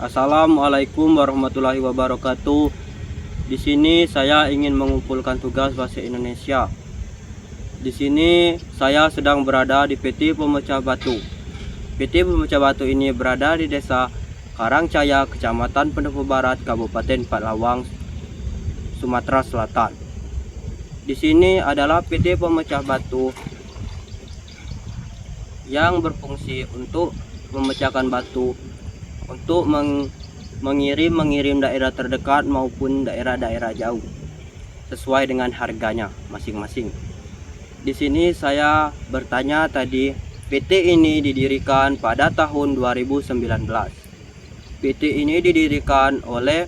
Assalamualaikum warahmatullahi wabarakatuh. Di sini saya ingin mengumpulkan tugas bahasa Indonesia. Di sini saya sedang berada di PT Pemecah Batu. PT Pemecah Batu ini berada di Desa Karangcaya, Kecamatan Pendopo Barat, Kabupaten Palawang, Sumatera Selatan. Di sini adalah PT Pemecah Batu yang berfungsi untuk memecahkan batu untuk mengirim daerah terdekat maupun daerah-daerah jauh sesuai dengan harganya masing-masing. Di sini saya bertanya tadi, PT ini didirikan pada tahun 2019. PT ini didirikan oleh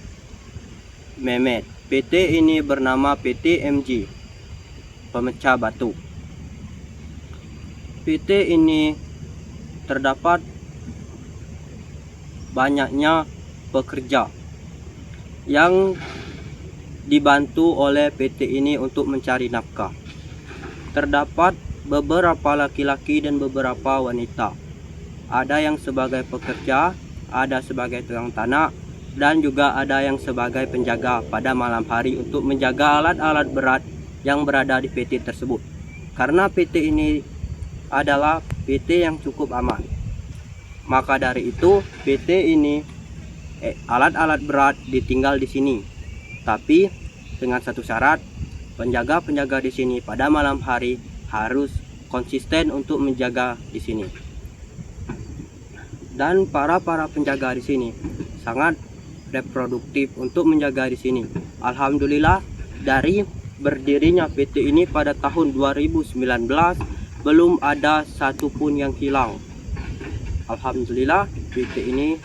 Mehmet. PT ini bernama PT MG Pemecah Batu. PT ini terdapat banyaknya pekerja yang dibantu oleh PT ini untuk mencari nafkah. Terdapat beberapa laki-laki dan beberapa wanita. Ada yang sebagai pekerja, ada sebagai tukang tanah, dan juga ada yang sebagai penjaga pada malam hari untuk menjaga alat-alat berat yang berada di PT tersebut. Karena PT ini adalah PT yang cukup aman, maka dari itu PT ini alat-alat berat ditinggal di sini. Tapi dengan satu syarat, penjaga-penjaga di sini pada malam hari harus konsisten untuk menjaga di sini. Dan para penjaga di sini sangat reproduktif untuk menjaga di sini. Alhamdulillah, dari berdirinya PT ini pada tahun 2019 belum ada satupun yang hilang. Alhamdulillah, PT ini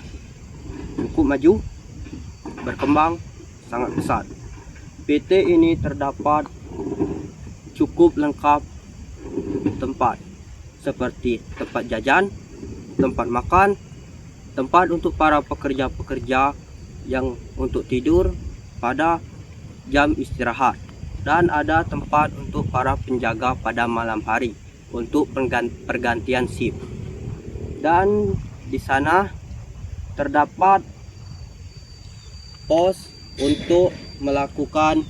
cukup maju, berkembang sangat besar. PT ini terdapat cukup lengkap tempat seperti tempat jajan, tempat makan, tempat untuk para pekerja-pekerja yang untuk tidur pada jam istirahat, dan ada tempat untuk para penjaga pada malam hari untuk pergantian shift. Dan di sana terdapat pos untuk melakukan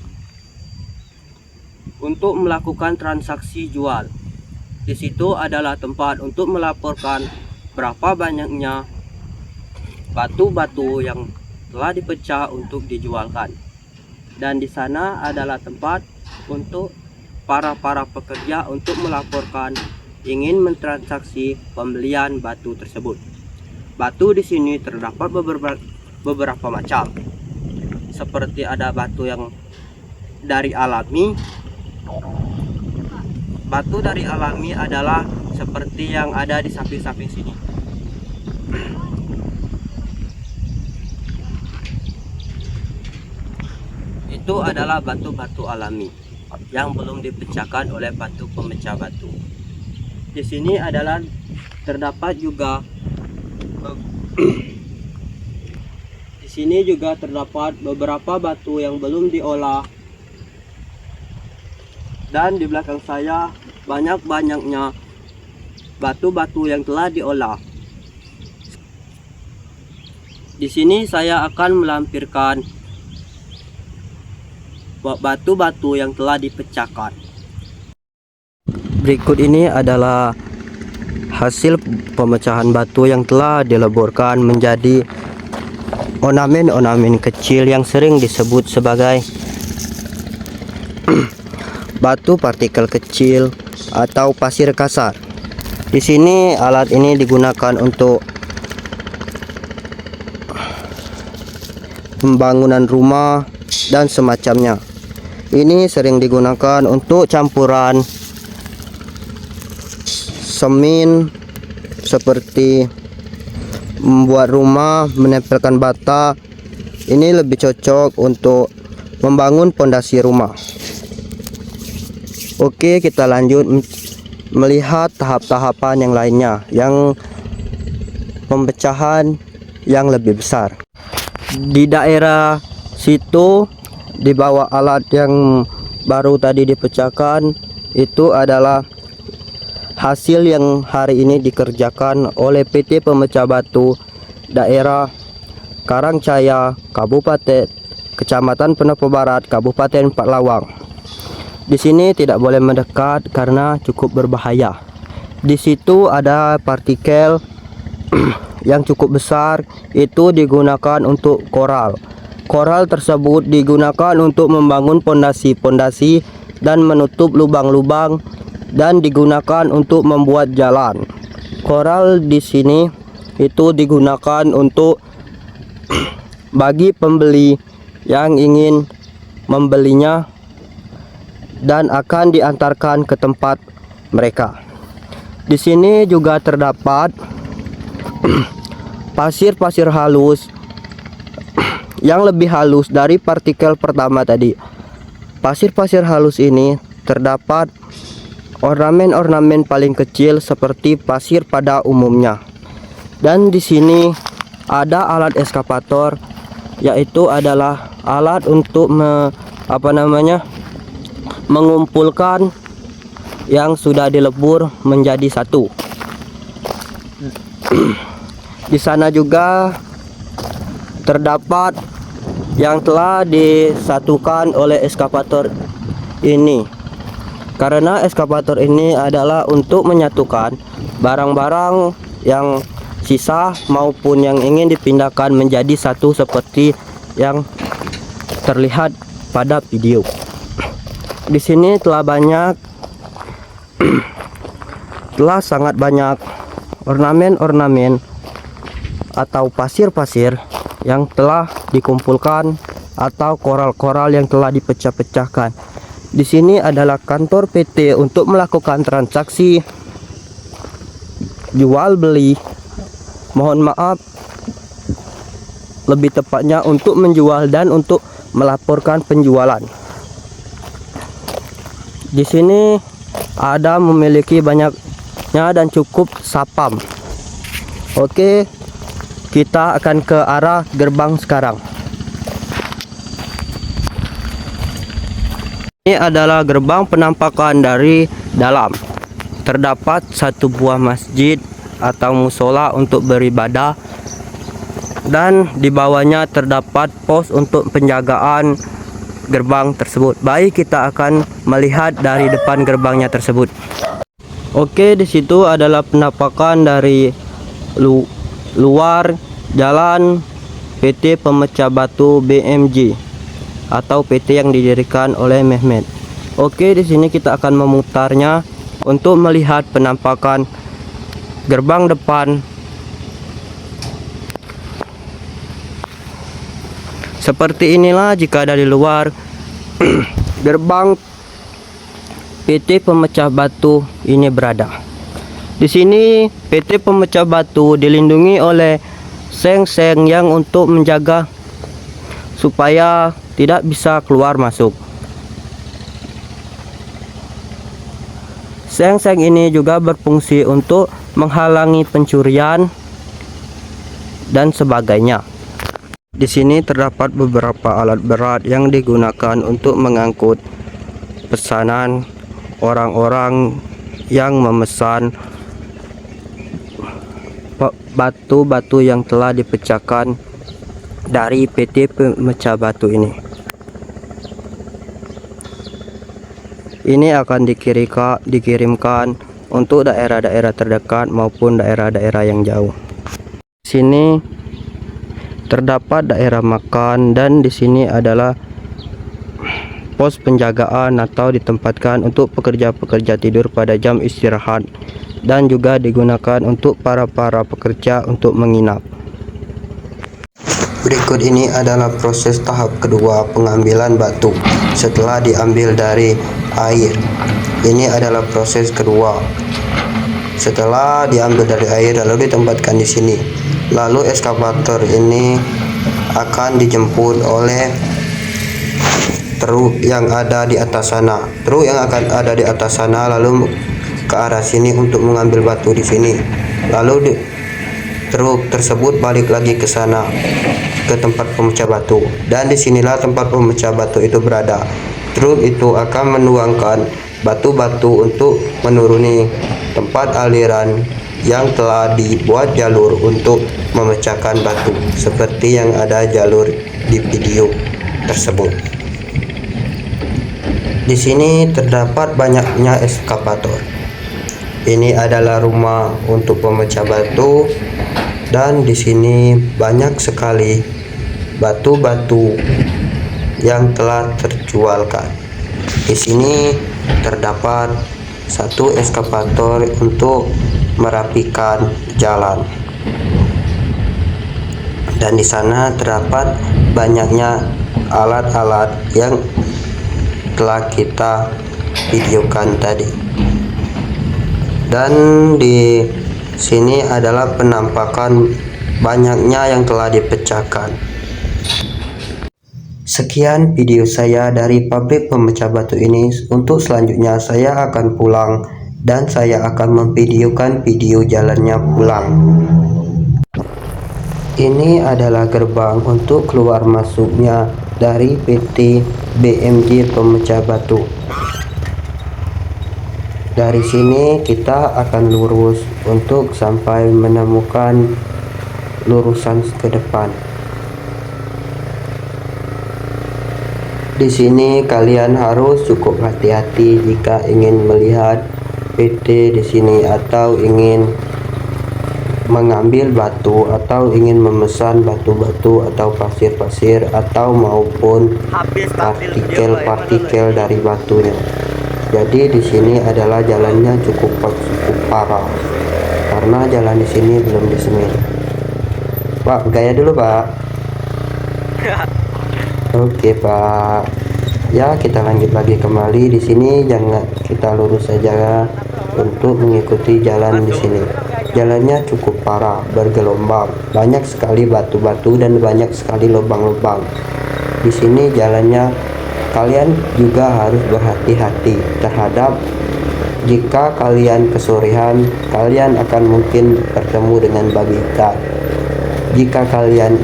transaksi jual. Di situ adalah tempat untuk melaporkan berapa banyaknya batu-batu yang telah dipecah untuk dijualkan. Dan di sana adalah tempat untuk para pekerja untuk melaporkan ingin mentransaksi pembelian batu tersebut. Batu di sini terdapat beberapa macam. Seperti ada batu yang dari alami. Batu dari alami adalah seperti yang ada di samping-samping sini. Itu adalah batu-batu alami yang belum dipecahkan oleh batu pemecah batu. Di sini adalah terdapat juga di sini juga terdapat beberapa batu yang belum diolah. Dan di belakang saya banyak-banyaknya batu-batu yang telah diolah. Di sini saya akan melampirkan batu-batu yang telah dipecahkan. Berikut ini adalah hasil pemecahan batu yang telah dileburkan menjadi ornamen-ornamen kecil yang sering disebut sebagai batu partikel kecil atau pasir kasar. Di sini alat ini digunakan untuk pembangunan rumah dan semacamnya. Ini sering digunakan untuk campuran semen seperti membuat rumah, menempelkan bata. Ini lebih cocok untuk membangun pondasi rumah. Oke, kita lanjut melihat tahap-tahapan yang lainnya, yang pemecahan yang lebih besar. Di daerah situ, di bawah alat yang baru tadi dipecahkan, itu adalah hasil yang hari ini dikerjakan oleh PT Pemecah Batu daerah Karangcaya, Kecamatan Pendopo Barat, Kabupaten Pelawang. Di sini tidak boleh mendekat karena cukup berbahaya. Di situ ada partikel yang cukup besar, itu digunakan untuk koral. Koral tersebut digunakan untuk membangun pondasi-pondasi dan menutup lubang-lubang dan digunakan untuk membuat jalan. Koral di sini itu digunakan untuk bagi pembeli yang ingin membelinya dan akan diantarkan ke tempat mereka. Di sini juga terdapat pasir-pasir halus yang lebih halus dari partikel pertama tadi. Pasir-pasir halus ini terdapat ornamen-ornamen paling kecil seperti pasir pada umumnya. Dan di sini ada alat eskavator, yaitu adalah alat untuk mengumpulkan yang sudah dilebur menjadi satu. Di sana juga terdapat yang telah disatukan oleh eskavator ini, karena eskavator ini adalah untuk menyatukan barang-barang yang sisa maupun yang ingin dipindahkan menjadi satu seperti yang terlihat pada video. Di sini telah sangat banyak ornamen-ornamen atau pasir-pasir yang telah dikumpulkan atau koral-koral yang telah dipecah-pecahkan. Di sini adalah kantor PT untuk melakukan transaksi jual beli. Mohon maaf, lebih tepatnya untuk menjual dan untuk melaporkan penjualan. Di sini ada memiliki banyaknya dan cukup sapam. Oke, kita akan ke arah gerbang sekarang. Ini adalah gerbang penampakan dari dalam. Terdapat satu buah masjid atau musola untuk beribadah, dan di bawahnya terdapat pos untuk penjagaan gerbang tersebut. Baik, kita akan melihat dari depan gerbangnya tersebut. Oke, di situ adalah penampakan dari luar jalan PT Pemecah Batu BMJ atau PT yang didirikan oleh Mehmet. Oke, di sini kita akan memutarnya untuk melihat penampakan gerbang depan. Seperti inilah jika dari luar gerbang PT Pemecah Batu ini berada. Di sini PT Pemecah Batu dilindungi oleh seng-seng yang untuk menjaga supaya tidak bisa keluar masuk. Seng-seng ini juga berfungsi untuk menghalangi pencurian dan sebagainya. Di sini terdapat beberapa alat berat yang digunakan untuk mengangkut pesanan orang-orang yang memesan batu-batu yang telah dipecahkan dari PT Pemecah Batu ini. Ini akan dikirimkan untuk daerah-daerah terdekat maupun daerah-daerah yang jauh. Di sini terdapat daerah makan, dan di sini adalah pos penjagaan atau ditempatkan untuk pekerja-pekerja tidur pada jam istirahat, dan juga digunakan untuk para pekerja untuk menginap. Berikut ini adalah proses tahap kedua pengambilan batu setelah diambil dari air. Ini adalah proses kedua. Setelah diambil dari air lalu ditempatkan di sini. Lalu eskavator ini akan dijemput oleh truk yang ada di atas sana. Truk yang akan ada di atas sana lalu ke arah sini untuk mengambil batu di sini. Lalu truk tersebut balik lagi ke sana, ke tempat pemecah batu. Dan disinilah tempat pemecah batu itu berada. Truk itu akan menuangkan batu-batu untuk menuruni tempat aliran yang telah dibuat jalur untuk memecahkan batu seperti yang ada jalur di video tersebut. Di sini terdapat banyaknya eskavator. Ini adalah rumah untuk pemecah batu, dan di sini banyak sekali batu-batu yang telah terjualkan. Di sini terdapat satu eskavator untuk merapikan jalan, dan di sana terdapat banyaknya alat-alat yang telah kita videokan tadi. Dan di sini adalah penampakan banyaknya yang telah dipecahkan. Sekian video saya dari pabrik pemecah batu ini. Untuk selanjutnya saya akan pulang dan saya akan memvideokan video jalannya pulang. Ini adalah gerbang untuk keluar masuknya dari PT BMJ Pemecah Batu. Dari sini kita akan lurus untuk sampai menemukan lurusan ke depan. Di sini kalian harus cukup hati-hati jika ingin melihat PT di sini, atau ingin mengambil batu, atau ingin memesan batu-batu atau pasir-pasir, atau maupun partikel-partikel dari batunya. Jadi di sini adalah jalannya cukup parah karena jalan di sini belum disemir. Pak, gaya dulu Pak. Oke Pak. Ya, kita lanjut lagi kembali. Di sini jangan kita lurus saja untuk mengikuti jalan di sini. Jalannya cukup parah, bergelombang, banyak sekali batu-batu dan banyak sekali lubang-lubang. Di sini jalannya kalian juga harus berhati-hati terhadap jika kalian kesorean, kalian akan mungkin bertemu dengan babi hutan. Jika kalian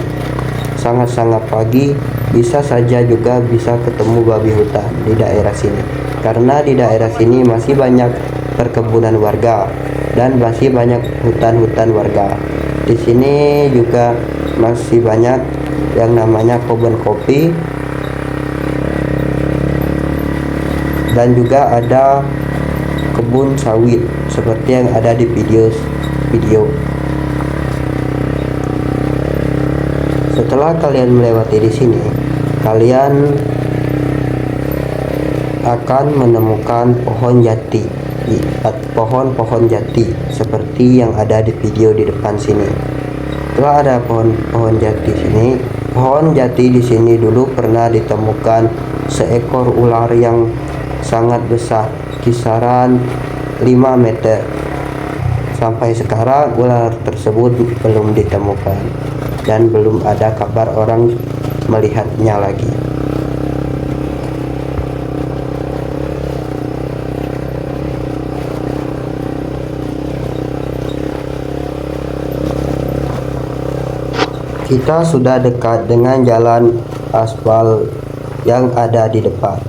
sangat-sangat pagi, bisa saja juga bisa ketemu babi hutan di daerah sini, karena di daerah sini masih banyak perkebunan warga dan masih banyak hutan-hutan warga. Di sini juga masih banyak yang namanya kebun kopi, dan juga ada kebun sawit seperti yang ada di video. Setelah kalian melewati di sini, kalian akan menemukan pohon jati, pohon-pohon jati seperti yang ada di video di depan sini. Setelah ada pohon jati sini, pohon jati di sini dulu pernah ditemukan seekor ular yang sangat besar, kisaran 5 meter. Sampai sekarang ular tersebut belum ditemukan dan belum ada kabar orang melihatnya lagi. Kita sudah dekat dengan jalan aspal yang ada di depan.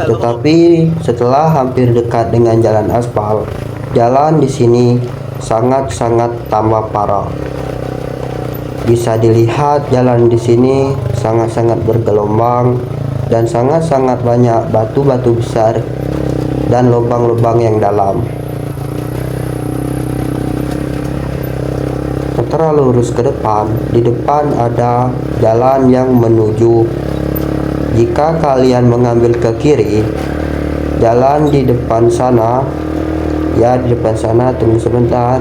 Tetapi setelah hampir dekat dengan jalan aspal, jalan di sini sangat-sangat tambah parah. Bisa dilihat jalan di sini sangat-sangat bergelombang dan sangat-sangat banyak batu-batu besar dan lubang-lubang yang dalam. Setelah lurus ke depan, di depan ada jalan yang menuju. Jika kalian mengambil ke kiri, jalan di depan sana, ya di depan sana, tunggu sebentar.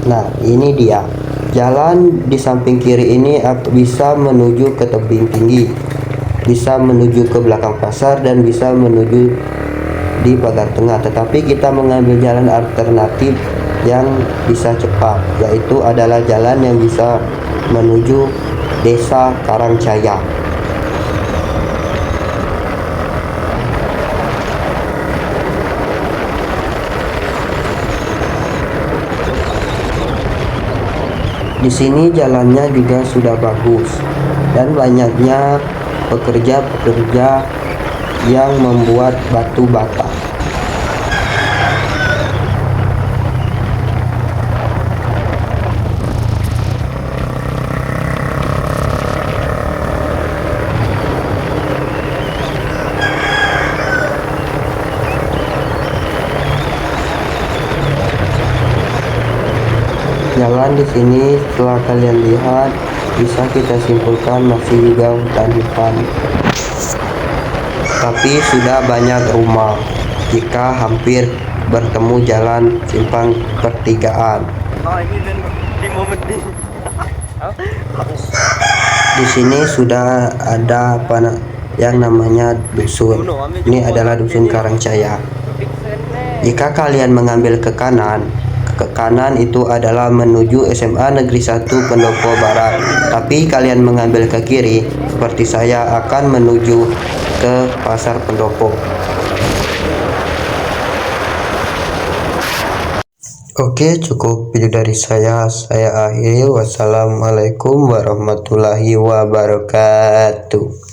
Nah, ini dia. Jalan di samping kiri ini bisa menuju ke tebing tinggi, bisa menuju ke belakang pasar, dan bisa menuju di pagar tengah. Tetapi kita mengambil jalan alternatif yang bisa cepat, yaitu adalah jalan yang bisa menuju Desa Karangcaya. Di sini jalannya juga sudah bagus, dan banyaknya pekerja-pekerja yang membuat batu bata. Jalan di sini setelah kalian lihat bisa kita simpulkan masih juga hutan, tapi sudah banyak rumah jika hampir bertemu jalan simpang pertigaan. Di sini sudah ada yang namanya dusun. Ini adalah dusun Karangcaya. Jika kalian mengambil ke kanan itu adalah menuju SMA Negeri 1 Pendopo Barat. Tapi kalian mengambil ke kiri seperti saya akan menuju ke Pasar Pendopo. Oke, cukup video dari saya akhiri. Wassalamualaikum warahmatullahi wabarakatuh.